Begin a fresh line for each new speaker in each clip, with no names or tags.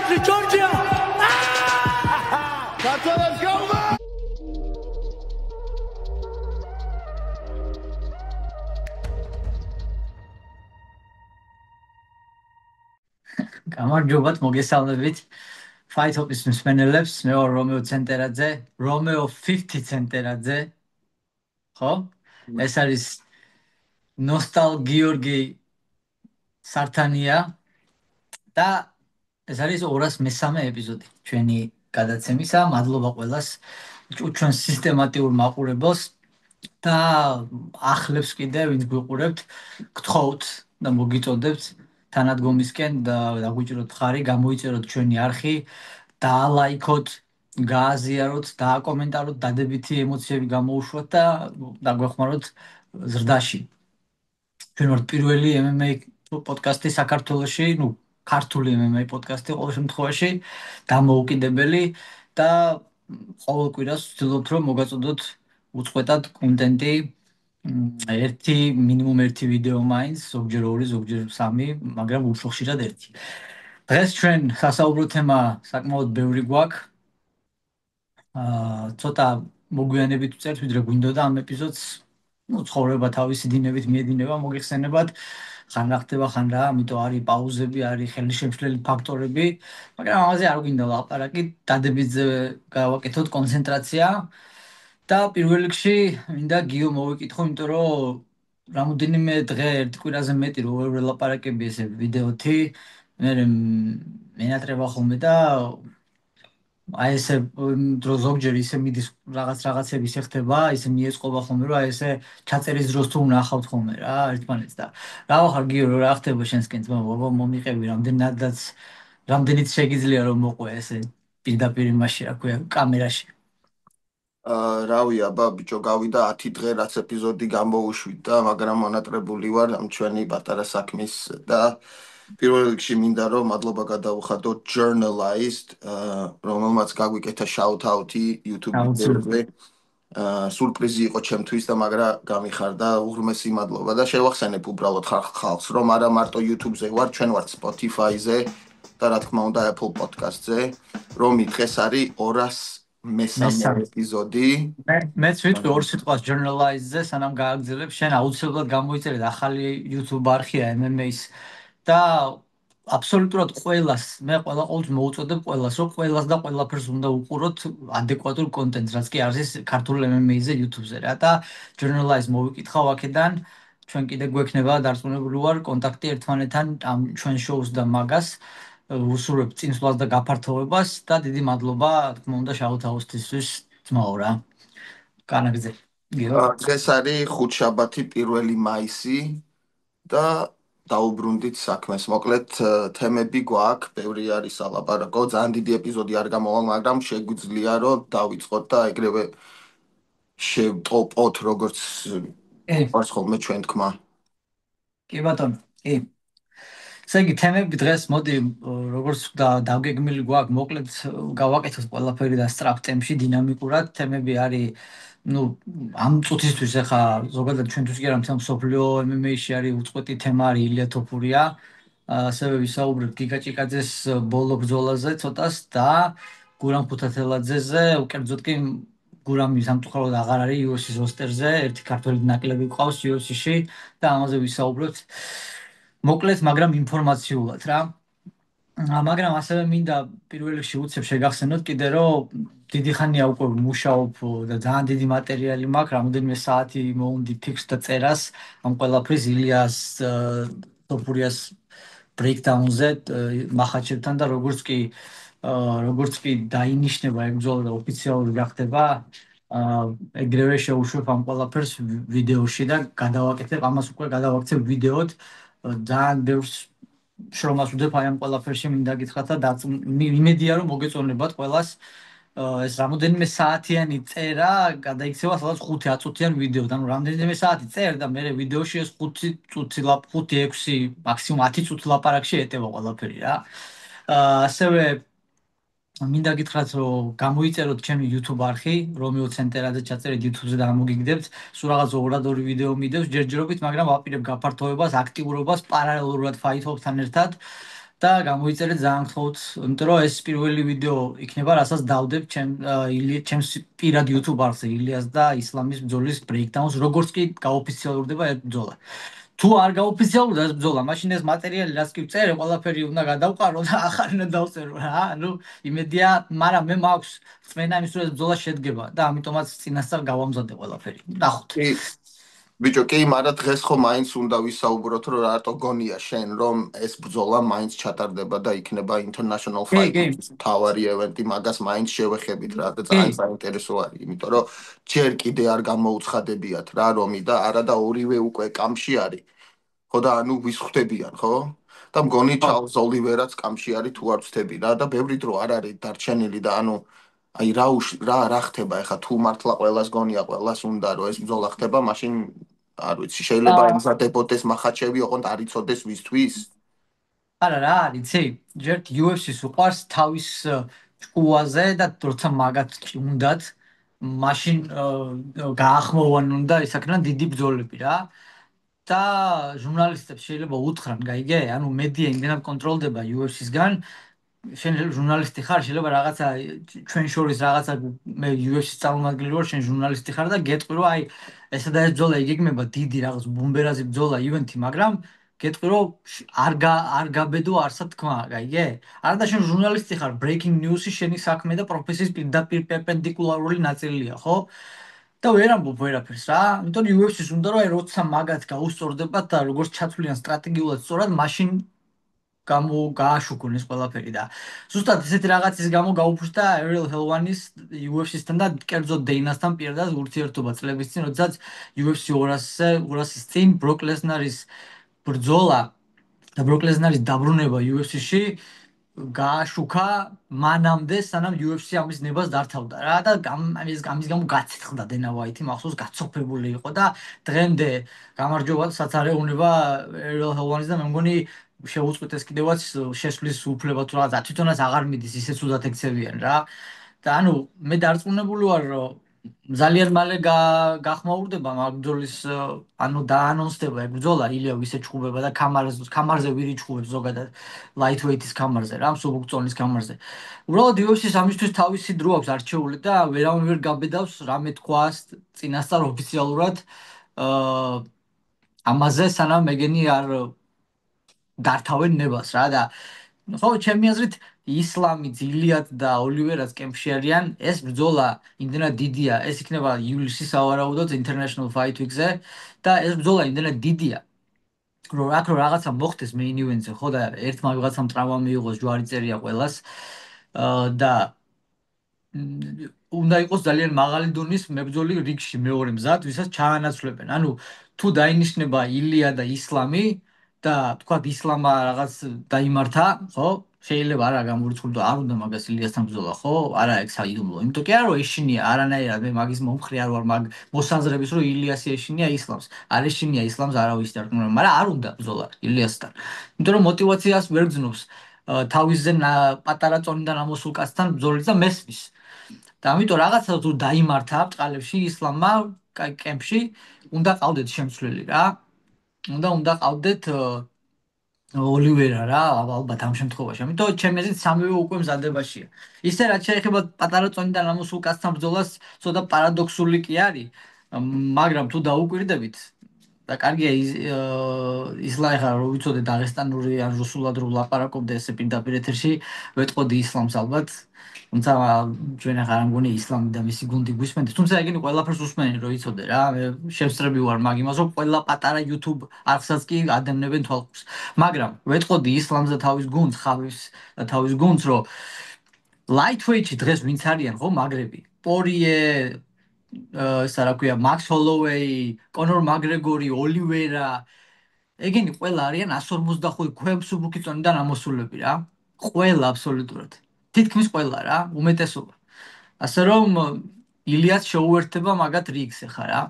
country, Georgia!
That's what let's go, man!
გამარჯობათ, მოგესალმებით. Fight Hop-ის მსმენელებს, მე ვარ რომეო ცენტერაძე, რომეო 50 ცენტერაძე. ხო? ეს არის ნოსტალგიორგი სართანია და ეს არის 203 ეპიზოდი ჩვენი გადაცემისა. მადლობა ყველას, ჩვენ სისტემატიურ მაყურებელს და ახლებს კიდე ვინც გვიყურებთ, გთხოვთ და მოგიწოდებთ თანადგომისკენ და დაგვიჭიროთ ხარი, გამოიწეროთ ჩვენი არხი, დაალაიქოთ, გააზიაროთ, დააკომენტაროთ, დადებითი ემოციები გამოუშვათ და დაგვეხმაროთ ზრდაში. ჩვენ ვართ პირველი MMA პოდკასტი საქართველოში, ქართული MMA პოდკასტი ყოველ შემთხვევაში, დამოუკიდებელი და ყოველ კვირას ვცდილობთ რომ მოგაწოდოთ უწყვეტად კონტენტი, მინიმუმ ერთი ვიდეო მაინც, ზოგჯერ ორი, ზოგჯერ სამი, მაგრამ უფრო ხშირად ერთი. დღეს ჩვენ სასაუბრო თემა საკმაოდ ბევრი გვაქვს. ცოტა მოგვიანებით ვწერთ, ვიდრე გვინდოდა ამ ეპიზოდს. ცხოვრება თავისი დინებით მიედინება, მოგიხსენებათ. ხან რა ხდება, ხან რა, ამიტომ არის პაუზები, არის ხელშემშლელი ფაქტორები, მაგრამ ამაზე არ გვინდა ლაპარაკი, დადებითზე გავაკეთოთ კონცენტრაცია. და პირველ რიგში მინდა გიო მოვიკითხო, იმიტომ რომ რამოდენიმე დღე ერთ კვირაზე მეტი რო ვერ ველაპარაკები ესე ვიდეოთი, მე მენატრება ხოლმე და აი ესე დრო ზოგჯერ ისე მიდის რაღაცები შეხდება, ისე მიეწყობა ხოლმე რომ აი ესე ჩაწერის დროს თუ ნახავთ ხოლმე რა ერთმანეთს და რა ვახარ გიო რა ხდება შენსკენ ძმაო, მომიყევი რამდენიც შეგიძლია რომ მოყვე ესე პირდაპირ იმაში რა ქვია კამერაში.
რავი აბა ბიჭო გავიდა 10 დღე რაც ეპიზოდი გამოუშვით და მაგრამ მონატრებული ვარ ამ ჩვენი პატარა საქმის და პირველ რიგში მინდა რომ მადლობა გადაუხადო Journalized, რომელმაც გაგვიკეთა shout-out-ი YouTube ვიდეოზე. სურპრიზი იყო ჩემთვის და მაგრა გამიხარდა, უღრმესი მადლობა და შევახსენებ უბრალოდ ხალხს რომ არა მარტო YouTube-ზე ვარ, ჩვენ ვართ Spotify-ზე და რა თქმა უნდა Apple Podcast-ზე, რომ დღეს არის 203 ეპიზოდი.
მეც ვიტყვი ორ სიტყვას Journalized-ზე, სანამ გააგრძელებ, შენ აუცილებლად გამოიწერე ახალი YouTube არხია MMA-ის და აბსოლუტურად ყველას, მე ყოველთვის მოუწოდებ ყველას, რომ ყველას და ყველაფერს უნდა უყუროთ ადეკვატურ კონტენტს, რაც კი არის ქართულ MMA-ზე YouTube-ზე რა და Journalized მოვიკითხავ აქედან, ჩვენ კიდე გვექნება დარწმუნებული ვარ კონტაქტი ერთმანეთთან ამ ჩვენ შოუს და მაგას. ვუსურვებ წინსვლას და გაფართოვებას და დიდი მადლობა, თქმა უნდა, shout-out-ისთვის ძმაო რა. განაგრძე.
დღეს არის ხუთშაბათი 1 მაისი და დაუბრუნდით საქმეს. მოკლედ თემები გვაქვს, ბევრი არის ალაპარაკო, ძალიან დიდი ეპიზოდი არ გამოვა, მაგრამ შეგვიძლია რომ დავიწყოთ და ეგრევე შევტოპოთ როგორც ვარს ხოლმე ჩვენ თქმა.
კი ბატონო, კი. ესე იგი თემები დღეს მოდი როგორც დავგეგმილი გვაქვს, მოკლედ გავაკეთოთ ყველაფერი და სწრაფ ტემპში დინამიკურად. თემები არის ამ წუთისთვის ახლა ზოგადად ჩვენთვის კი არა მთელ მსოფლიო MMA-ში არის უწყვეტი თემა არის ილია თოფურია. ასევე ვისაუბრებთ გიგა ჭიკაძეს ბოლო ბრძოლაზე ცოტას და გურამ ფუთათელაძეზე, უკერძოდ კი გურამი სამწუხაროდ აღარ არის UFC-ის როსტერზე, ერთი ქართველი ნაკლები ყავს UFC-ში და ამაზე ვისაუბრებთ. მოკლედ, მაგრამ ინფორმაციულად რა. მაგრამ ასევე მინდა პირველ რიგში უცებ შეგახსენოთ კიდე რომ დიდი ხანია უკვე მუშაობ და ძალიან დიდი მატერიალი მაქვს, რამოდენიმე საათი მოვუნდი ფიქს და წერას ამ ყველაფრის ილიას თოფურიას breakdown-ზე მახაჩებთან და როგორც კი დაინიშნება ეგ ბრძოლა და ოფიციალური გახდება, ეგრევე შევუშვებ ამ ყველაფერს ვიდეოში და გადავაკეთებ, ამას უკვე გადავაქცევ ვიდეოდ. ძალიან ბევრს შრომას ვდებ აი ამ ყველაფერში, მინდა გითხრათ და იმედია რომ მოგეწონებათ ყველას ეს რამოდენიმე საათიანი წერა გადაიქცევა სადაც 5-10 წუთიან ვიდეოდ, ანუ რამდენიმე საათი წერ და მე ვიდეოში ეს 5 წუთი 5-6 მაქსიმუმ 10 წუთი ლაპარაკში ეტევა ყველაფერი რა. ასევე მინდა გითხრათ რომ გამოიწეროთ ჩემი YouTube არხი, რომეო ცენტერაძე ჩაწერეთ YouTube-ზე და ამოგიგდებთ. სულ რაღაც 2-2 ვიდეო მიდევს ჯერჯერობით, მაგრამ ვაპირებ გაფართოვებას, აქტიურობას პარალელურად Fight Hop-თან ერთად და გამოიწერე ძალიან გთხოვთ, იმიტომ რომ ეს პირველი ვიდეო იქნება, რასაც დავდებ ჩემს პირად YouTube არხზე ილიას და ისლამის ბრძოლის breakdowns, როგორც კი გაოფიციალურდება ეს ბრძოლა. თუ არ გაოფიციალურდა ეს ბრძოლა, მაშინ ეს მასალები რაც კი ვწერე, ყველაფერი უნდა გადავყარო და ახალი უნდა დავწერო რა. ანუ იმედია, მაგრამ მე მაქვს წმენა იმის, რომ ეს ბრძოლა შედგება და ამიტომაც წინასწარ გავამზადე ყველაფერი. ნახოთ.
კი, ბიჭო, კი, მაგრამ დღეს ხო მაინც უნდა ვისაუბროთ, რომ რატო გონია შენ, რომ ეს ბრძოლა მაინც ჩატარდება და იქნება International
კი,
Fight
კი,
Week-ის მთავარი ევენტი, მაგას მაინც შევეხებით რა და
კი.
ძალიან საინტერესო არის, იმიტომ რომ ჯერ კიდე არ გამოუცხადებიათ რა რომი და არა და ორივე უკვე კამში არის. ხო და ანუ ვისხვდებიან, ხო? და მგონი
ხო.
ჩარლზ ოლივერაც კამში არის თუ არ ვწდები რა და ბევრი დრო არ არის დარჩენილი და ანუ აი რა ხდება ეხა თუ მართლა ყველას გონია ყველას უნდა რომ ეს ბრძოლა ხდება მაშინ არ ვიცი შეიძლება
აა
ემზადებოდეს מחაჩევი ოღონდ არ იცოდეს ვისთვის
არა რა არის, იცი? ჯერ UFC-ს უყვარს თავის ჭკუაზე და როცა მაგათ ჭუნდათ, მაშინ გაახმოვან უნდა ისაქნან დიდი ბრძოლები რა. და ჟურნალისტებს შეიძლება უთხრან, გაიგე? ანუ მედია იმდენად კონტროლდება UFC-სგან, შენ ჟურნალისტი ხარ, შეიძლება რაღაცა ჩვენ შორის რაღაცა მე UFC-ს წარმომადგენელი ვარ, შენ ჟურნალისტი ხარ და გეტყვი რომ აი ესა და ეს ბრძოლა იგეგმება დიდი რაღაც ბუმბერაზი ბრძოლა ივენთი, მაგრამ გეტყვი რომ არ გაბედო არსად თქმა, გაიგე? არა და შენ ჟურნალისტი ხარ, breaking news-ი შენი საქმე და პროფესიის პირდაპირ პერპენდიკულარული ნაწილია, ხო? და ვერ ამბობ ვერაფერს რა. იმიტომ UFC-ს უნდა რომ აი როცა მაგათ გაუსწორდებათ და როგორც ჩათვლიან სტრატეგიულად სწორად, მაშინ გააშუქონ ეს ყველაფერი და ზუსტად ესეთი რაღაცის გამო გაუფრთხა Ariel Helwanis UFC-სთან და კერძოდ Dana-სთან პირადად ურთიერთობა წლების წინ, როდესაც UFC 200-ის წინ Brock Lesnar-ის ბრძოლა და Brock Lesnar-ის დაბრუნება UFC-ში გააშუქა მანამდე, სანამ UFC ამის ნებას დართავდა რა და ამის გამო გაცეცხლდა Dana White-ი, მახსოვს გაცოფებული იყო და დღემდე გამარჯვებასაც არ ეუნება Ariel Helwanis და მე მგონი შეუწყვეტეს კიდევაც შესვლის უფლება თუ რაღაცა თვითონაც აღარ მიდის ისე ცუდად ექცევიან რა და ანუ მე დარწმუნებული ვარ რომ ძალიან მალე გახმაურდება მაგ ბრძოლის ანუ დაანონსდება ეგ ბრძოლა ილია ვისე ჩხუბება და კამარზე ვირი ჩხუბებს ზოგადად lightweight-ის კამარზე რა მსუბუქ კამარზე უბრალოდ UFC-ს ამისთვის თავისი დრო აქვს არჩეული და ვერავინ ვერ გაბედავს რამე თქვას წინასწარ ოფიციალურად ამაზე სანამ მეგენი არ გართავენ ნებას რა და ხო ჩემი აზრით ისლამი ძილიად და ოლივერაც კემპში არიან ეს ბრძოლა იმდენად დიდია ეს იქნება ივლისის ავარაუდოდ International Fight Week-ზე და ეს ბრძოლა იმდენად დიდია რომ აქ რო რაღაცა მოხდეს main event-ზე ხო და ერთმა ვიღაცამ ტრავმა მიიღოს ჯვარი წერია ყველას და უნდა იყოს ძალიან მაღალი დონის მებრძოლი რიგში მეორე მზად, ვისაც ჩაანაცვლებენ. ანუ თუ დაინიშნება ილია და ისლამი და თქვა ისლამა რაღაც დაიმართა, ხო? შეიძლება არა გამორიცხულო არ უნდა მაგას ილიასთან ბრძოლა, ხო? არა ეგ საიდუმლო. იმიტომ კი არა რომ ეშინია არანაირად მე მაგის მომხრე არ ვარ მაგ მოსაზრების რომ ილიასი ეშინია ისლამს. არ ეშინია ისლამს არავის დარქმევა, მაგრამ არ უნდა ბრძოლა ილიასთან. იმიტომ რომ мотиваციას ვერ გძნობს თავისზე პატარა წონიდან ამოსულ კაცთან ბრძოლის და მესმის. და ამიტომ რაღაცა თუ დაიმართა ბწყალებში ისლამმა კემპში უნდა ყავდეთ შემცვლელი რა უნდა ყავდეთ ოლივერა რა ალბათ ამ შემთხვევაში ამიტომ ჩემი აზრით სამივე უკვე მზადებაშია ისე რაც შეეხება პატარა წონიდან ამოსულ კაცთან ბრძოლას ცოტა პარადოქსული კი არის მაგრამ თუ დაუკვირდებით და კარგია ისლამი ხარ რო ვიცოდე დაღესტანური ან რუსულად რო ლაპარაკობდე ესე პირდაპირ ეთერში ვეტყოდი ისლამს ალბათ თუმცა ჩვენ ახლა არ მგონი ისლამი და მისი გუნდი გვისმენთ თუმცა ეგენი ყველაფერს უსმენენ რომ იცოდე რა მე შევსწრები ვარ მაგ იმას რომ ყველა პატარა YouTube არხსაც კი ადევნებენ თვალყურს მაგრამ ვეტყოდი ისლამს და თავის გუნდს ხავის და თავის გუნდს რომ lightweight-ში დღეს ვინც არიან ხო მაგრები პორიე ესა რა ქვია მაქს ჰოლოვეი კონორ მაგრეგორი ოლივერა ეგენი ყველა არიან 145 ქვემსუბუქი წონიდან ამოსულები რა ყველა აბსოლუტურად თითქმის ყველა რა უმეტესობა ასე რომ ილიას შეუერთება მაგათ რიგს ახლა რა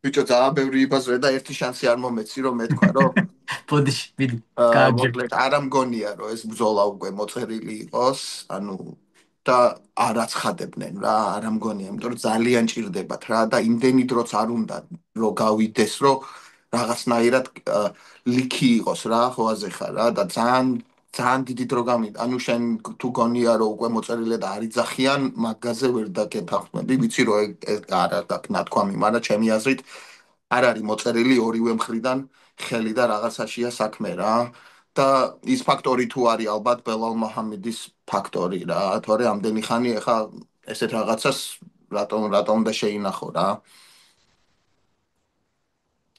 ბიჭო ძალიან ბევრი იბაზრე და ერთი შანსი არ მომეცი რომ მეთქვა რომ
ბოდიში მიდი
მოკლედ არ ამგონია რომ ეს ბრძოლა უკვე მოწერილი იყოს ანუ და არ აცხადებდნენ რა არ ამგონია იმიტომ რომ ძალიან ჭირდებათ რა და იმდენი დროც არ უნდა რომ გავიდეს რომ რაღაცნაირად ლიქი იყოს რა, ხო აზეხა რა და ძალიან ძალიან დიდი დრო გამიდა. ანუ შენ თუ გონია რომ უკვე მოწერილი და არის ძახიან, მაგაზე ვერ დაკეთახმები, ვიცი რომ ეს არა და ნათქვამი, მაგრამ ჩემი აზრით არ არის მოწერილი ორივე მხრიდან ხელი და რაღაცაშია საქმე რა. და ის ფაქტორი თუ არის ალბათ ბელალ მოჰამედის ფაქტორი რა, თორე ამდენი ხანი ეხა ესეთ რაღაცას რატომ უნდა შეინახო რა.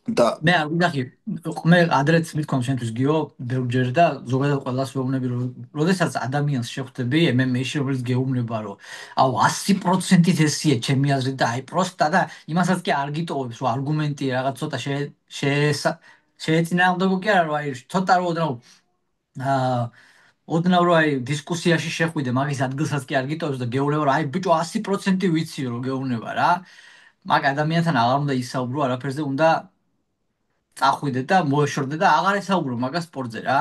და
მე არ ვიდახი, მე ადრეც მithkom შენთვის გიო ბევრჯერ და ზოგადად ყველას ვეუბნები რომ როდესაც ადამიანს შეხვდები MMA-ში რომელიც გეუბნება რომ აუ 100%-ით ესია ჩემი აზრით და აი პროსტა და იმასაც კი არ გიტოვებს რომ არგუმენტი რაღაც ცოტა შეეწინააღმდეგო კი არა რომ აი ცოტა რომ აა ოდნავ რომ აი დისკუსიაში შეხვიდე მაგის ადგილსაც კი არ გიტოვებს და გეუბნება რომ აი ბიჭო 100% ვიციო რომ გეუბნება რა მაგ ადამიანთან აღარ უნდა ისაუბრო არაფერზე უნდა წახვიდე და მოეშორდე და აღარ ესაუბრო მაგას სპორტზე რა.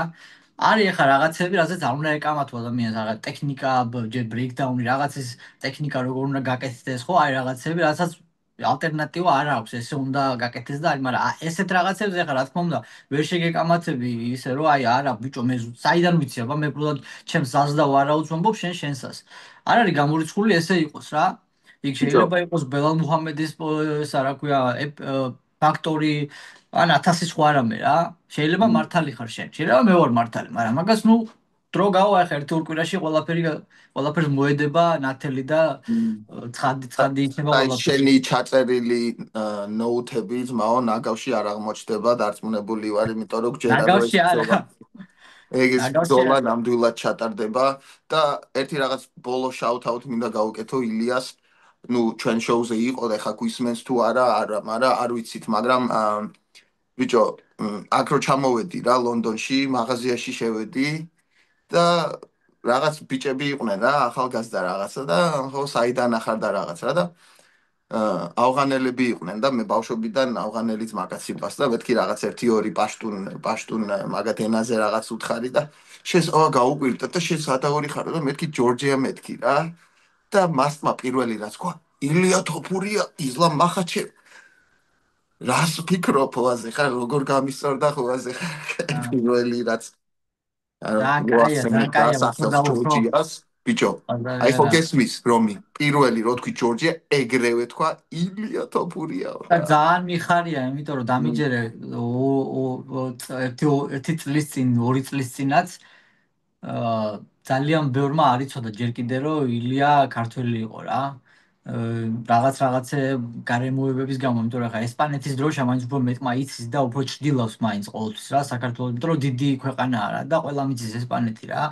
არის ახლა რაღაცები, რაზეც არ უნდა ეკამათო ადამიანს, რაღაც ტექნიკა, ჯერ ბრეიქდაუნი, რაღაცის ტექნიკა როგორ უნდა გაკეთდეს, ხო? აი რაღაცები, რასაც ალტერნატივა არ აქვს, ესე უნდა გაკეთდეს და არის, მაგრამ ესეთ რაღაცებს ახლა რა თქმა უნდა ვერ შეგეკამათები ისე რომ აი არა ბიჭო მე საიდან ვიცი აბა მე პროდუქტ ჩემს ზალს და ვარაუდს ვამბობ შენსას. არ არის გამორიცხული ესე იყოს რა. იქ
ბიჭო,
შეიძლება იყოს ბელალ მუჰამედის ესა რა ქვია ფაქტორი ან 1000 სხვა რამე რა. შეიძლება მართალი ხარ შენ. შეიძლება მე ვარ მართალი, მაგრამ მაგას ნუ დრო გავა ახლა ერთი ორ კვირაში ყველაფერს მოედება ნათელი და ცხადი იქნება
აი
ყველაფერი.
შენი ჩაწერილი ნოუთები ძმაო ნაგავში არ აღმოჩნდება დარწმუნებული ვარ, იმიტომ რომ გჯერა რომ ეს
ნაგავში
ბრძოლა
არა.
ეს
ნაგავში
ბრძოლა
არა.
ნამდვილად ჩატარდება და ერთი რაღაც ბოლო შაუთ-აუთ მინდა გავუკეთო ილიას. ნუ ჩვენ შოუზე იყო და ხა გვისმენს თუ არა, მაგრამ არ ვიცით, მაგრამ ბიჭო, აქ რო ჩამოვედი რა ლონდონში, მაღაზიაში შევედი და რაღაც ბიჭები იყვნენ რა, ახალგაზრდა რაღაცა და ხო საიდან ახარ და რაღაცა და ავღანელები იყვნენ და მე ბავშვობიდან ავღანელიც მაგაც იმას და მეთქი რაღაც 1-2 პაშტუნ მაგათ ენაზე რაღაც უთხარი და შესავა გაუკვირდა და შენ სადაური ხარო და მეთქი ჯორჯია მეთქი რა და მასმა პირველი რაც თქვა ილია თოფურია ისლამ მახაჩე რას ფიქრობ ხოაზე ხარ როგორ გამისწორდა ხოაზე ხარ პირველი რაც
ძალიან კაია, უფრო
გასახელს
და უფრო.
ჯორჯიას ბიჭო აი ხო
და
გესმის რომი პირველი რო თქვი ჯორჯია ეგრევე თქვა ილია თოფურიაო
და
რა
ძალიან მიხარია, იმიტომ რომ დამიჯერე ერთი წლის წინ, 2 წლის წინაც ძალიან ბევრმა არ იცოდა ჯერ კიდე რომ ილია ქართველი იყო რა. რაღაცე გარემოებების გამო, იმიტომ რომ ხა ესპანეთის დროშა მაინც უფრო მეტმა იცის და უფრო ჭდილავს მაინც ყოველთვის რა საქართველოს, იმიტომ რომ დიდი ქვეყანაა რა და ყველა მიცის ესპანეთი რა.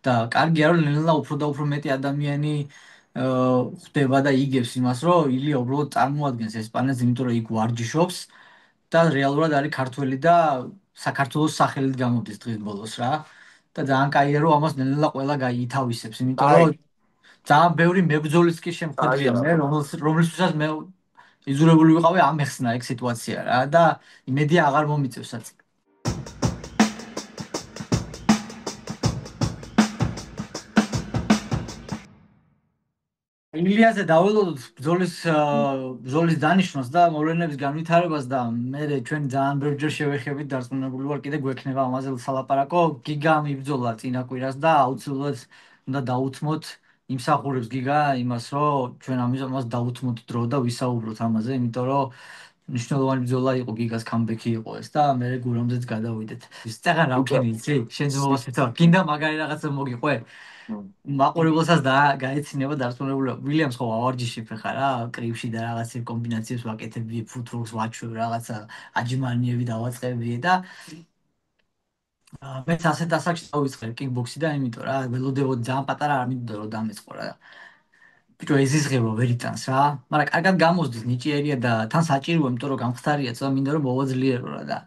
და კარგია რომ ნელა უფრო და უფრო მეტი ადამიანი ხვდება და იგებს იმას, რომ ილია უბრალოდ წარმოადგენს ესპანეთს, იმიტომ რომ იქ ვარჯიშობს და რეალურად არის ქართველი და საქართველოს სახელით გამოდის დღის ბოლოს რა. და ძალიან კაია რომ ამას ნელა ყველა გაითავისებს, იმიტომ
აი
რომ ძალიან ბევრი მებრძოლის კი
აი
შემხედრია მე,
აბა
რომლისთვისაც მე იზურებული ვიყავი ამეხსნა ეგ სიტუაცია რა და იმედი აღარ მომიწევსაც. ილიაზე დაველოდოთ ბრძოლის დანიშვნას და მოვლენების განვითარებას და მე ჩვენ ძალიან ბევრჯერ შევეხებით დარწმუნებული ვარ კიდე გვექნება ამაზე სალაპარაკო. გიგა მიბრძოლა წინა კვირას და აუცილებლად უნდა დაუთმოთ იმსახურებს გიგა იმას რომ ჩვენ ამას დაუთმოთ დრო და ვისაუბროთ ამაზე, იმიტომ რომ მნიშვნელოვანი ბრძოლა იყო გიგას კამბექი იყო ეს და მე გურამზეც გადავიდეთ. წაღან
ბიჭო
რავქენი იცი? შენ ძმობას ეცვა. გინდა მაგარი რაღაცა მოგიყვე? მაყურებელსაც და გაეცინება დარწმუნებული. ვილიამს ხო ავარჯიშებ ხა რა, კრივში და რაღაცე კომბინაციებს ვაკეთებდი, ფუტბოლს ვაჩვევ, რაღაცა აჯიმანიები დავაწყებდი და მეც ასეთ ასაკში დავიწყე კიკბოქსი და იმიტომ რა, ველოდებოდი ძალიან პატარა არ მინდოდა რომ დამეწყო რა. ბიჭო ეზიზღება ვერ იტანს რა, მაგრამ კარგად გამოსდის ნიჭიერია და თან საჭიროა, იმიტომ რომ გამხდარია, წა მინდა რომ მოვაძლიერო რა და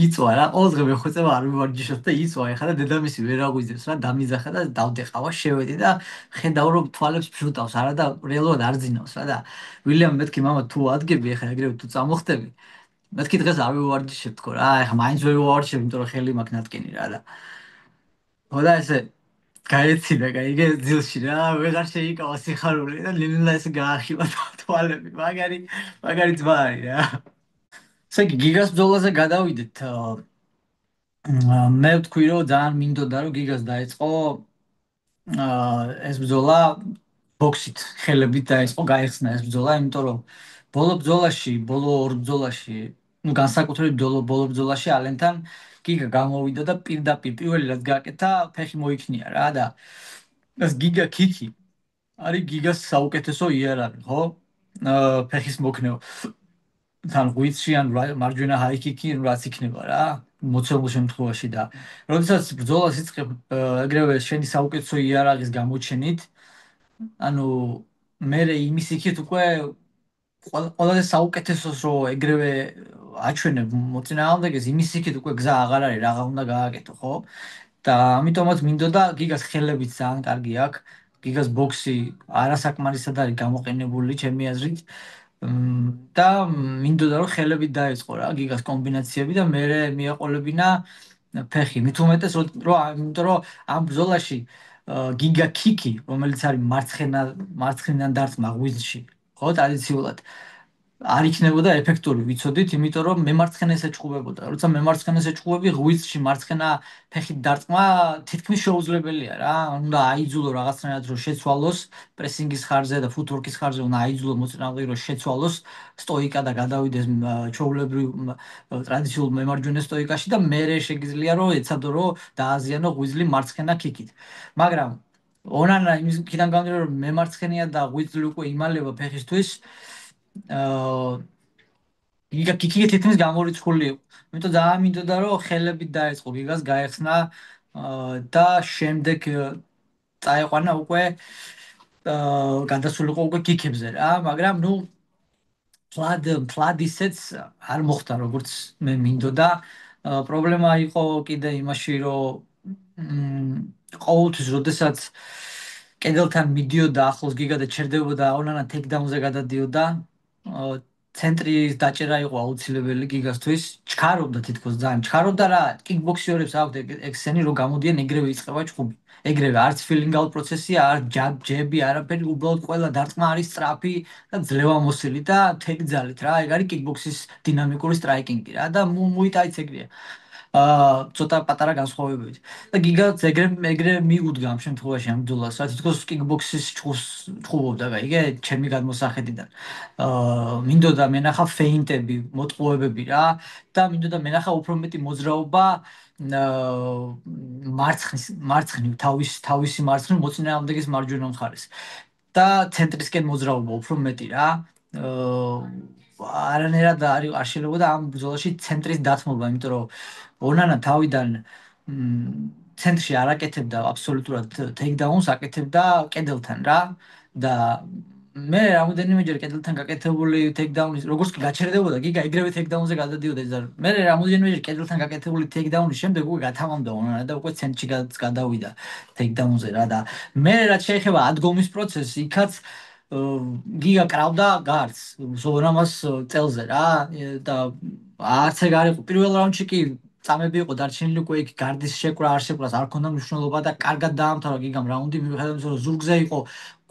იწვა რა, ყოველდღე მეხუწება არ მივარჯიშობ და იწვა ეხლა და დედამისი ვერ აღვიძებს რა, დამიძახა და დავდეყავა, შევედი და ხედავ რომ თვალებს ფშუტავს არა და რეალურად არ ძინავს რა და ვილიამ მეთქი მამა თუ ადგები ეხლა ეგრევე თუ წამოხდები მეთქი დღეს არ მივარჯიშებ თქო რა, ეხლა მაინც ვერ ვივარჯიშებ, იმიტომ რომ ხელი მაქვს ნატკენი რა და ხო და ესე გაეცინა, გაიგე ძილში რა, ვეღარ შეიკავა სიხარული და ლინლა ეს გაახილა თვალები. მაგარი ძმა არის რა. ესე იგი, გიგას ბრძოლაზე გადავიდეთ. მე ვთქვი, რომ ძალიან მინდოდა, რომ გიგას დაეწყო ეს ბრძოლა ბოქსით, ხელებით დაეწყო, გაიხსნა ეს ბრძოლა, იმიტომ რომ ბოლო ორ ბრძოლაში, ну განსაკუთრებით ბოლო ბრძოლაში ალენთან გიგა გამოვიდა და პირდაპირ პირველი რაც გააკეთა, ფეხი მოიქნია რა და ეს გიგა კიკი არის გიგას საუკეთესო იარაღი, ხო? ფეხის მოქნევა. თან ღვიცში ან მარჯვენა ჰაიკიკი რაც იქნება რა მოცემულ შემთხვევაში და როდესაც ბრძოლას იწყებ ეგრევე შენი საუკეთესო იარაღის გამოჩენით ანუ მე იმის იქით უკვე ყველაზე საუკეთესოს რო ეგრევე აჩვენებ მოწინააღმდეგეს იმის იქით უკვე გზა აღარ არის რაღა უნდა გააკეთო ხო და ამიტომაც მინდოდა გიგას ხელებით ძალიან კარგი აქვს გიგას ბოქსი არასაკმარისად არის გამოყენებული ჩემი აზრით და მინდოდა რომ ხელებით დაეწყო რა გიგას კომბინაციები და მე მიაყოლებინა ფეხი მით უმეტეს იმიტომ რომ ამ ბრძოლაში გიგა კიკი რომელიც არის მარცხნიდან დარტყმა ღვიძლში ხო ტრადიციულად არ იქნებოდა ეფექტური, ვიცოდით, იმიტომ რომ მემარცხენეს ეჭყუებოდა. როცა მემარცხენეს ეჭყუები, ღვიძლში მარცხენა ფეხით დარტყმა თითქმის შეუძლებელია რა. უნდა აიძულო რაღაცნაირად რომ შეცვალოს პრესინგის ხარჯზე და ფუტვორკის ხარჯზე უნდა აიძულო მოწინააღმდეგე რომ შეცვალოს სტოიკა და გადავიდეს ჩვეულებრივ ტრადიციულ მემარჯვენე სტოიკაში და მერე შეგიძლია რომ ეცადო რომ დააზიანო ღვიძლი მარცხენა კიკით. მაგრამ ონანა იმის იქიდან გამომდინარე რომ მემარცხენეა და ღვიძლი უკვე იმალება ფეხისთვის გიგა კიკი თითქმის გამორიცხული იყო. იმიტომ ძალიან მინდოდა რომ ხელებით დაეწყო გიგას გაეხსნა და შემდეგ წაეყვანა უკვე გადასულიყო უკვე კიკებზე რა, მაგრამ ნუ თლად ისეც არ მოხდა როგორც მე მინდოდა. პრობლემა იყო კიდე იმაში რომ ყოველთვის როდესაც კედელთან მიდიოდა ახლოს გიგა და ჩერდებოდა ონანა ტეიქდაუნზე გადადიოდა ცენტრის დაჭერა იყო აუცილებელი გიგასთვის ჩქარობდა თითქოს ძალიან ჩქარობდა რა კიკბოქსერებს აქვთ ექსენი რომ გამოდიან ეგრევე იწყება ჭუბი ეგრევე არც feeling out პროცესია არ ჯები არაფერი უბრალოდ ყველა დარტყმა არის სწრაფი და ძლევამოსილი და თექ ძალით რა ეგ არის კიკბოქსის დინამიკური სტრაიკინგი რა და მუიტაიც ეგრეა ცოტა პატარა განსხვავებებით. და გიგაც ეგრე მიუდგა ამ შემთხვევაში ამ ბრძოლას, რა თითქოს კიკბოქსის ჭუბობდა, გაიგე, ჩემი გადმოსახედიდან. მინდოდა მენახა ფეინტები, მოტყუებები რა და მინდოდა მენახა უფრო მეტი მოძრაობა თავისი მარცხნივ მოწინააღმდეგეს მარჯვენა მხარეს. და ცენტრისკენ მოძრაობა უფრო მეტი რა. არანაირად არ შეიძლება ამ ბრძოლაში ცენტრის დათმობა, იმიტომ რომ ონანა თავიდან ცენტრში არ აკეთებდა აბსოლუტურად ტეიქდაუნს, აკეთებდა კედელთან რა და მე რამოდენიმეჯერ კედელთან გაკეთებული ტეიქდაუნის როგორც კი გაჩერდებოდა გიგა ეგრევე ტეიქდაუნზე გადადიოდა და მე რამოდენიმეჯერ კედელთან გაკეთებული ტეიქდაუნის შემდეგ უკვე გათამამდა ონანა და უკვე ცენტრში გადავიდა ტეიქდაუნზე რა და მე რაც შეეხება ადგომის პროცესს იქაც გიგა კრავდა გარს ზონამას წელზე რა და არც ეგ არ იყო პირველ რაუნდში კი წამები იყო დარჩენილი უკვე იქ გარდის შეკრა არ შეკრას არ ქონდა მნიშვნელობა და კარგად დაამთავრა გიგამ რაუნდი მიუხედავად იმისა რომ ზურგზე იყო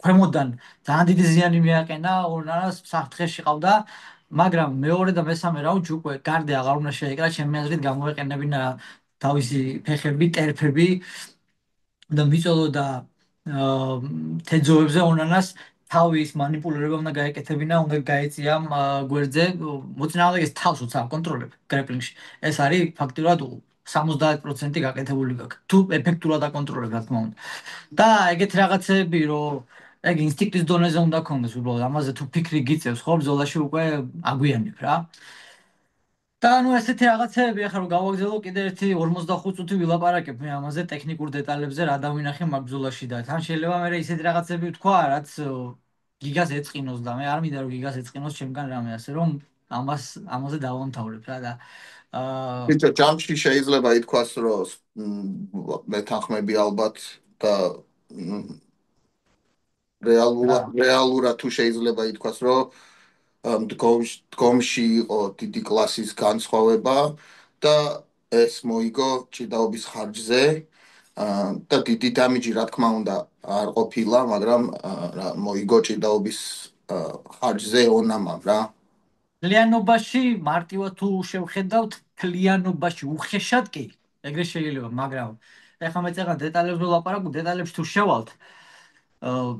ქვემოდან ძალიან დიდი ზიანი მიაყენა ორნარას საფრთხეში ყავდა მაგრამ მეორე და მესამე რაუნდში უკვე გარდი აღარ უნდა შეეკრა ჩემი აზრით გამოეყენებინა თავისი ფეხები ტერფები და მიწოლოდა თეძოებზე ონანას თავის манипуლირება უნდა გაეკეთებინა, უნდა გაეწია გვერდზე, მოწინააღმდეგეს თავს უცა კონტროლებ გრეპლინგში. ეს არის ფაქტურად 70% გაკეთებული გაქვს. თუ ეფექტურად აკონტროლებ, რა თქმა უნდა. და ეგეთ რაღაცები, რომ ეგ ინსტინქტის დონეზე უნდა ქონდეს, უბრალოდ ამაზე თუ ფიქრი გიწევს, ხო, ბრძოლაში უკვე აგვიანებ რა. და ნუ ესეთი რაღაცები ახლა რომ გავაგზავნო კიდე ერთი 45 წუთი ვილაპარაკებ მე ამაზე ტექნიკურ დეტალებზე რა დავინახე მაგ ბრძოლაში და თან შეიძლება მე ისეთი რაღაცები ვთქვა რაც გიგას ეწყინოს და მე არ მინდა რომ გიგას ეწყინოს ჩემგან რამე ასე რომ ამაზე დავამთავრებ რა და
იცი ჯამში შეიძლება ითქვას რომ მე თანხმები ალბათ და რეალურად თუ შეიძლება ითქვას რომ დგომში იყო დიდი კლასის განსხვავება და ეს მოიგო ჭიდაობის ხარჯზე და დიდი დამიჯი რა თქმა უნდა არ ყოფილა, მაგრამ მოიგო ჭიდაობის ხარჯზე ონამამ რა.
მთლიანობაში მარტივად თუ შევხედავთ, მთლიანობაში უხეშად კი ეგრე შეიძლება, მაგრამ ეხლა მე წეღან დეტალებზე ვლაპარაკობ, დეტალებში თუ შევალთ, აა,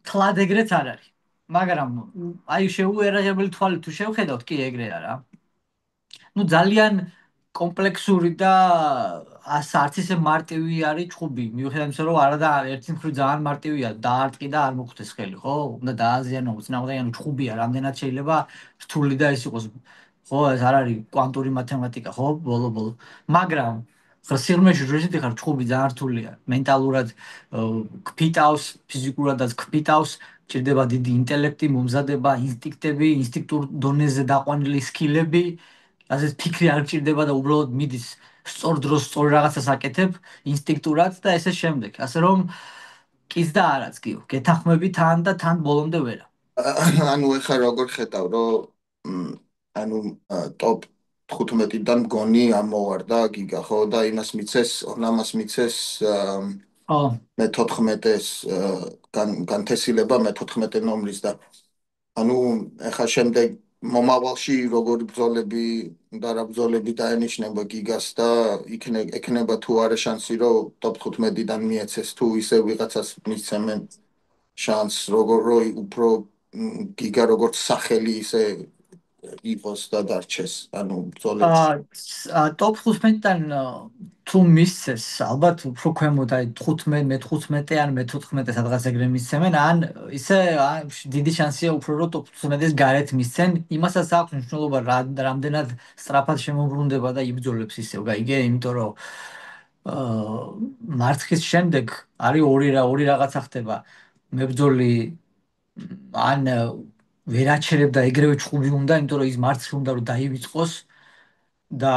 თლად ეგრეც არ არის. მაგრამ აი შეუერაღებელი თვალით თუ შევხედავთ, კი ეგრეა რა. ნუ ძალიან კომპლექსური და არც ისე მარტივი არის ჭუბი. მიუხედავად იმისა, რომ არა და ერთი მხრივ ძალიან მარტივია, დაარტყი და არ მოხდეს ხელი, ხო? უნდა დააზიანო, უცნაური ანუ ჭუბია, რამდენად შეიძლება რთული და ის იყოს. ხო, ეს არ არის კვანტური მათემატიკა, ხო? ბოლო-ბოლო. მაგრამ ხო სიღრმეში როდესაც ხარ ჭუბი ძალიან რთულია. მენტალურად კფიტავს, ფიზიკურადაც კფიტავს, ჭირდება დიდი ინტელექტი, მომზადება, ინსტინქტები, ინსტინქტურ დონეზე დაყვანილი სკილები. ასე ფიქრი არ გჭირდება და უბრალოდ მიდის სწორ დროს სწორ რაღაცას აკეთებ ინსტინქტურად და ესე შემდეგ. ასე რომ კიც და არაც კი. გეთანხმები თან და თან ბოლომდე ვერა.
ანუ ეხლა როგორ ხედავ, რომ ანუ ტოპ 15-დან მგონი ამოვარდა გიგა, ხო და იმას მიცეს, ონამას მიცეს
ხო.
მე-14-ეს განთესილება მე-14 ნომრის და ანუ ეხლა შემდეგ მომავალში როგორი ბრძოლები და რა ბრძოლები დაენიშნება გიგას და იქნება თუ არა შანსი რომ ტოპ 15-დან მიეცეს თუ ისე ვიღაცას მისცემენ შანსს როგორ უფრო გიგა როგორც სახელი ისე იყოს და დარჩეს ანუ ბრძოლებში
ტოპ 15-დან თუ მისცეს, ალბათ უფრო ქვემოთ, აი 15, მე-15 ან მე-14 სადღაც ეგრე მისცემენ, ან ისე დიდი შანსია უფრო რომ ტოპ 15-ის გარეთ მისცენ, იმასაც აქვს მნიშვნელობა რამდენად სწრაფად შემოbrunდება და იბრძოლებს ისევ, გაიგე, იმიტომ რომ მარცხის შემდეგ არის ორი რაღაცა ხდება. მებრძოლი ან ვერ აჩერებდა ეგრევე ჭუბი უნდა, იმიტომ რომ ის მარცხი უნდა რომ დაივიწყოს და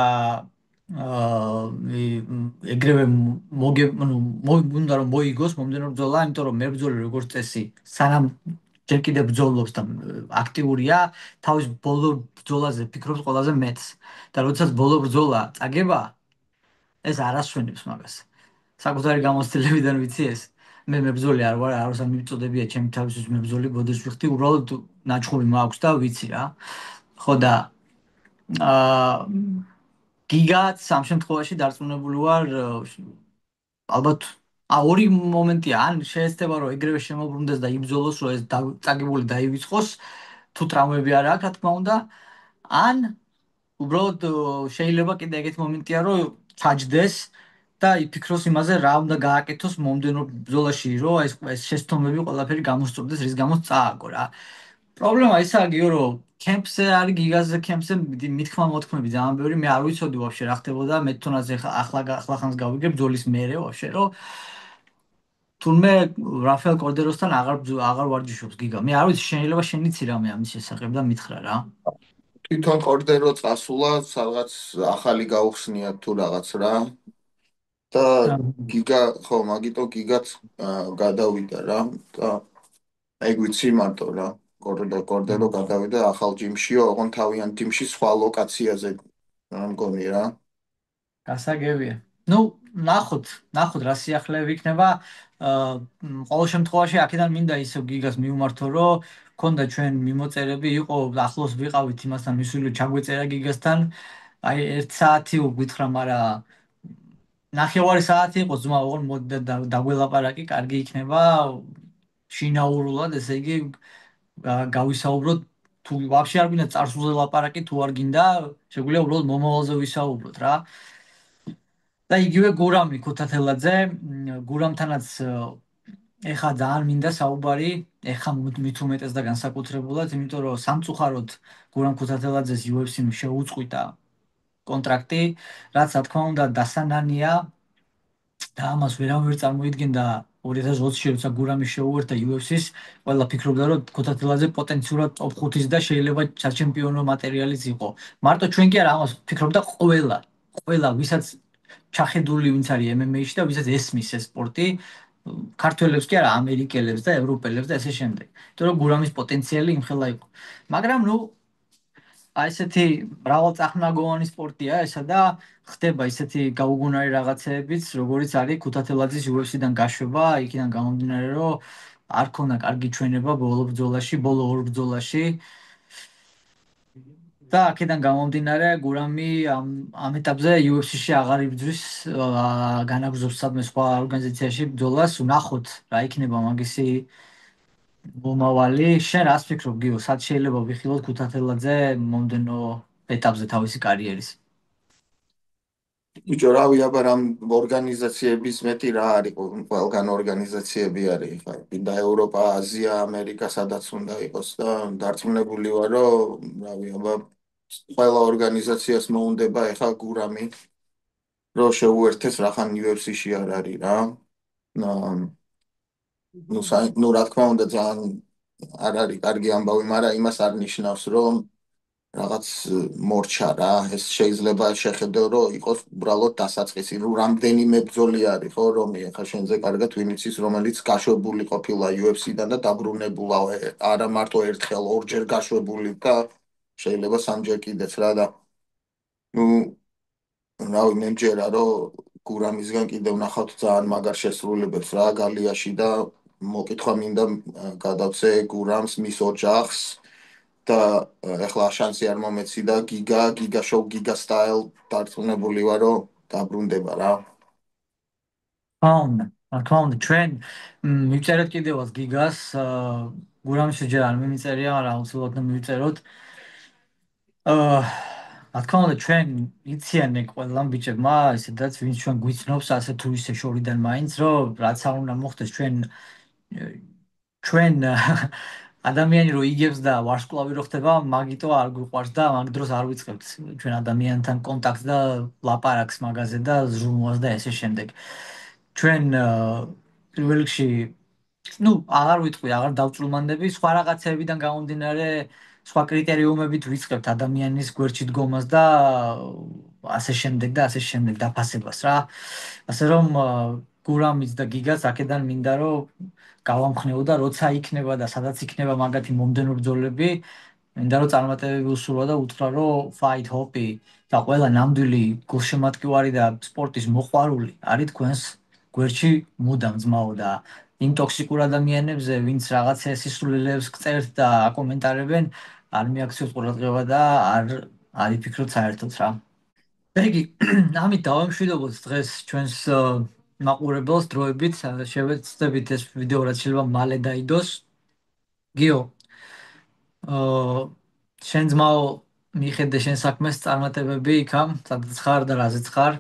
ეგრევე უნდა რომ მოიგოს მომდენო ბრძოლა, იმიტომ რომ მებრძოლი როგორც წესი, სანამ ჯერ კიდევ ბრძოლობს და აქტიურია, თავის ბოლო ბრძოლაზე ფიქრობს ყველაზე მეტს და როდესაც ბოლო ბრძოლა წაგება, ეს არ ასვენებს მაგას. საკუთარი გამოცდილებიდან ვიცი ეს. მე მებრძოლი არ ვარ, არასა მიწოდებია ჩემი თავისთვის მებრძოლი, ბოდეს ვიხდი, უბრალოდ ნაჩხუბი მაქვს და ვიცი რა. ხო და აა გიგაც ამ შემთხვევაში დარწმუნებული ვარ ალბათ ორი მომენტია ან შეეცდება რომ ეგრევე შემოbrunდეს და იბრძოლოს რომ ეს წაგებული დაივიწყოს თუ ტრავმები არ აქვს რა თქმა უნდა ან უბრალოდ შეიძლება კიდე ეგეთ მომენტია რომ ჩაჯდეს და იფიქროს იმაზე რა უნდა გააკეთოს მომდენო ბრძოლაში რომ ეს შეცდომები ყველაფერი გამოსწორდეს რის გამოც წააგო რა პრობლემა ისაა გიო რომ კემპზე არის გიგაზე კემპზე მithქმა მოთქმები ძალიან ბევრი მე არ ვიცოდი ვაფშე რა ხდებოდა მე თუნდაც ახლა ხანს გავიგებ ბრძოლის მერე ვაფშე რომ თურმე რაფაელ კორდეროსთან აღარ ვარჯიშობს გიგა მე არ ვიცი შეიძლება შენ იცი რამე ამის შესახებ და მითხრა რა
თვითონ კორდერო წასულა სადღაც ახალი გაუხსნიათ თუ რაღაც რა და გიგა ხო მაგიტო გიგაც გადავიდა რა და ეგ ვიცი მარტო რა კორდერო გადავიდა ახალ ჯიმშიო ოღონ თავიანთ ჯიმში სხვა ლოკაციაზე რა მგონი რა
გასაგებია. ნუ ნახოთ რა სიახლეები იქნება. ყოველ შემთხვევაში აქედან მინდა ისევ გიგას მიუმართო, რომ ქონდა ჩვენ მიმოწერები, იყო ახლოს ვიყავით იმასთან მისული ჩაგვეწერა გიგასთან. აი 1 საათი გვითხრა, მაგრამ ნახევარი საათი იყო ზმა, ოღონ მოდი და დაგველაპარაკი, კარგი იქნება. შინაურულად, ესე იგი გავისაუბროთ თუ ვაფშე არ გინდა წარსულზე ლაპარაკი, თუ არ გინდა, შეგვიძლია უბრალოდ მომავალზე ვისაუბროთ რა. და იგივე გურამი ქუთათელაძე, გურამთანაც ეხა ძალიან მინდა საუბარი, ეხა მით უმეტეს და განსაკუთრებულად, იმიტომ რომ სამწუხაროდ გურამ ქუთათელაძეს UFC-მ შეუწყვიტა კონტრაქტი, რაც რა თქმა უნდა დასანანია და ამას ვერავინ ვერ წარმოიდგენდა 2020-ში როცა გურამი შეუერთდა UFC-ს, ყველა ფიქრობდა რომ ქუთათელაძე პოტენციურად ტოპ 5-ის და შეიძლება საჩემპიონო მატერიალიც იყო. მარტო ჩვენ კი არა ამას ფიქრობდა ყველა ვისაც ჩახედული ვინც არის MMA-ში და ვისაც ესმის ეს სპორტი, ქართველებს კი არა, ამერიკელებს და ევროპელებს და ესე შემდეგ. იმიტომ რომ გურამის პოტენციალი იმხელა იყო. მაგრამ ნუ აი ესეთი მრავალწახნაგოვანი სპორტია ესა და ხდება ისეთი გაუგუნარი რაღაცეებიც, როგორიც არის ქუთათელაძის UFC-დან გაშვება, იქიდან გამომდინარე, რომ არ ქონდა კარგი ჩვენება ბოლო ბრძოლაში, ბოლო ორ ბრძოლაში. და აქედან გამომდინარე, გურამი ამ ეტაპზე UFC-ში აღარ იბრძვის, განაგრძობს სადმე სხვა ორგანიზაციაში ბრძოლას, ვნახოთ რა იქნება მაგისი მომავალი. შენ რას ფიქრობ, გიო, სად შეიძლება ვიხილოთ ქუთათელაძე მომდენო ეტაპზე თავისი კარიერის?
ბიჭო, რავი, აბა რამ ორგანიზაციების მეტი რა არის, ყველგან ორგანიზაციები არის, ხა, კიდე ევროპა, აზია, ამერიკა, სადაც უნდა იყოს და დარწმუნებული ვარ, რომ რავი, აბა ყველა ორგანიზაციას მოუნდება ეხა გურამი, რომ შეუერთეს რახან UFC-ში არ არის რა. ნუ რა თქმა უნდა ძალიან არ არის კარგი ამბავი, მაგრამ იმას არ ნიშნავს, რომ რაღაც მორჩა რა, ეს შეიძლება შეხედო, რომ იყოს უბრალოდ დასაწყისი, რომ რამდენიმე ბრძოლი არის, ხო, რომი ახლა შენზე კარგად ვინ იცის, რომელიც გაშვებული ყოფილა UFC-დან და დაბრუნებულა არა მარტო ერთხელ, ორჯერ გაშვებული და შეიძლება სამჯერ კიდეც რა და ნუ რავი, მე მჯერა, რომ გურამისგან კიდევ ნახავთ ძალიან მაგარ შესრულებებს რა გალიაში და მოკითხვა მინდა გადავცე გურამს მის ოჯახს და ეხლა შანსი არ მომეცი და გიგა შოუ გიგა სტაილ დარწმუნებული ვარ რომ დაბრუნდება რა.
რა თქმა უნდა, ჩვენ მივწერეთ კიდევაც გიგას, გურამში ჯერ არ მიმიწერია, მაგრამ აუცილებლად მივწეროთ. აა, რა თქმა უნდა, ჩვენ იციან ყველამ ბიჭებმა, ესედაც ვინც ჩვენ გვიცნობს ასე თუ ისე შორიდან მაინც, რომ რაც არ უნდა მოხდეს ჩვენ ადამიანი რო იგებს და ვარსკვლავი რო ხდება, მაგიტო არ გვიყვარს და მაგ დროს არ ვიწყებთ ჩვენ ადამიანთან კონტაქტს და ლაპარაკს მაგაზე და ზრუნვას და ესე შემდეგ. ჩვენ პირველ რიგში ну, აღარ ვიტყვი, აღარ დავწულმანდები, სხვა რაღაცებიდან გამომდინარე, სხვა კრიტერიუმებით ვიწყებთ ადამიანის გვერდში დგომას და ასე შემდეგ დაფასებას რა. ასე რომ გურამიც და გიგაც აქედან მინდა რომ გავამხნევო და როცა იქნება და სადაც იქნება მაგათი მომდენო ბრძოლები, მინდა რომ წარმატებები უსურვა და უთხრა რომ fight hopi და ყველა ნამდვილი გულშემატკივარი და სპორტის მოყვარული არის თქვენს გვერდში მუდამ ძმაო და იმ ტოქსიკურ ადამიანებზე, ვინც რაღაცა სისულელეებს გწერთ და აკომენტარებენ, არ მიაქციოთ ყურადღება და არ იფიქროთ საერთოდ რა. ეგ ამით დავამშვიდობოთ დღეს ჩვენს მაყურებელს დროებით, შევეცდებით ეს ვიდეო რაც შეიძლება მალე დაიდოს. გიო, აა შენ ძმაო მიხედე შენ საქმეს წარმატებები იქამ, სადაც ხარ და რაზეც ხარ.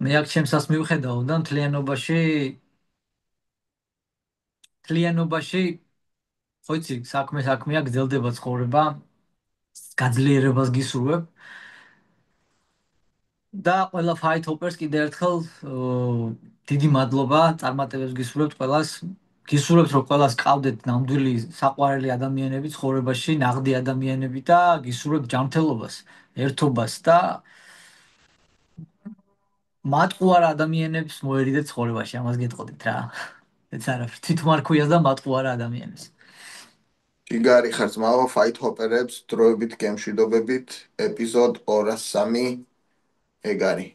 მე აქ ჩემსას მივხედავ და მთლიანობაში ხო იცი, საქმეა, გრძელდება ცხოვრება, გაძლიერებას გისურვებ და ყველა ფაით ჰოპერს კიდე ერთხელ დიდი მადლობა, წარმატებებს გისურვებთ ყველას. გისურვებთ, რომ ყველას ყავდეთ ნამდვილი საყვარელი ადამიანები ცხოვრებაში, ნაღდი ადამიანები და გისურვებთ ჯანმრთელობას, ერთობას და მატყუარ ადამიანებს მოერიდეთ ცხოვრებაში, ამას გეტყოდით რა. ეც არაფერ, თვითმარქვიას და მატყუარ ადამიანებს.
ჯიგარი ხარ ძმაო, ფაით ჰოპერებს დროებით გემშვიდობებით, ეპიზოდ 203 ეგ არის.